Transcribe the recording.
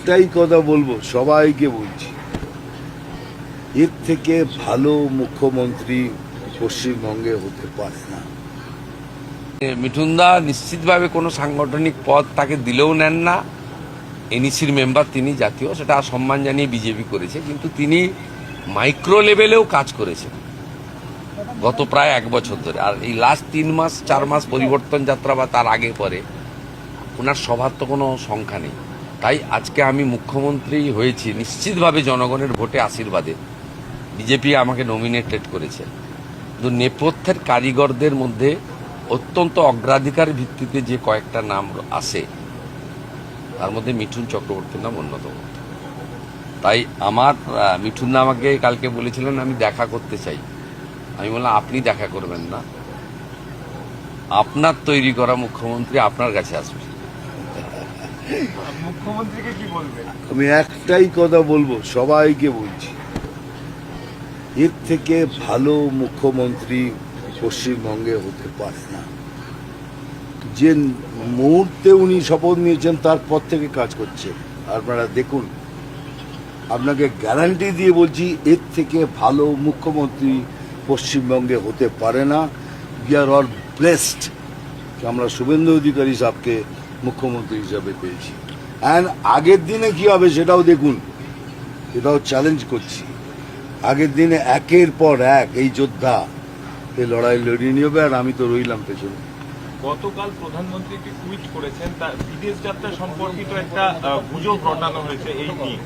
একটাই কথা বলবো, সবাইকে বলছি, এর থেকে ভালো মুখ্যমন্ত্রী পশ্চিমবঙ্গে হতে পারে না। মিঠুনদা নিশ্চিতভাবে কোনো সাংগঠনিক পদ তাকে দিলেও নেন না। এনইসির মেম্বার তিনি, জাতীয়, সেটা সম্মান জানিয়ে বিজেপি করেছে, কিন্তু তিনি মাইক্রো লেভেলেও কাজ করেছেন গত প্রায় 1 বছর ধরে। আর এই লাস্ট 3 মাস 4 মাস পরিবর্তন যাত্রা বা তার আগে পরে ওনার সভার তো কোনো সংখ্যা নেই। তাই আজকে আমি মুখ্যমন্ত্রী হয়েছি নিশ্চিতভাবে জনগণের ভোটে আশীর্বাদে। বিজেপি আমাকে নমিনেটেড করেছে, কিন্তু নেপথ্যের কারিগরদের মধ্যে অত্যন্ত অগ্রাধিকার ভিত্তিতে যে কয়েকটা নাম আসে তার মধ্যে মিঠুন চক্রবর্তীর নাম অন্যতম। তাই আমার মিঠুনদা আমাকে কালকে বলেছিলেন আমি দেখা করতে চাই। আমি বললাম আপনি দেখা করবেন না, আপনার তৈরি করা মুখ্যমন্ত্রী আপনার কাছে আসবে। মুখ্যমন্ত্রীকে কি বলবেন? আমি একটাই কথা বলবো, সবাইকে বলছি, এর থেকে ভালো মুখ্যমন্ত্রী পশ্চিমবঙ্গে হতে পারে না। যে মুহূর্তে উনি শপথ নিয়েছেন তারপর থেকে কাজ করছে, আপনারা দেখুন। আপনাকে গ্যারান্টি দিয়ে বলছি, এর থেকে ভালো মুখ্যমন্ত্রী পশ্চিমবঙ্গে হতে পারে না। উই আর অল ব্লেসড, আমরা শুভেন্দু অধিকারী সাহেবকে মুখ্যমন্ত্রী হিসাবে পেয়েছি। অ্যান্ড আগের দিনে কি হবে সেটাও দেখুন, এটাও চ্যালেঞ্জ করছি। আগের দিনে একের পর এক এই যোদ্ধা এই লড়াই লড়িয়ে নিয়ে, আর আমি তো রইলাম পেছনে। গতকাল প্রধানমন্ত্রী একটি টুইট করেছেন, তার বিদেশ যাত্রা সম্পর্কিত একটা গুজব রটানো হয়েছে এই নিয়ে।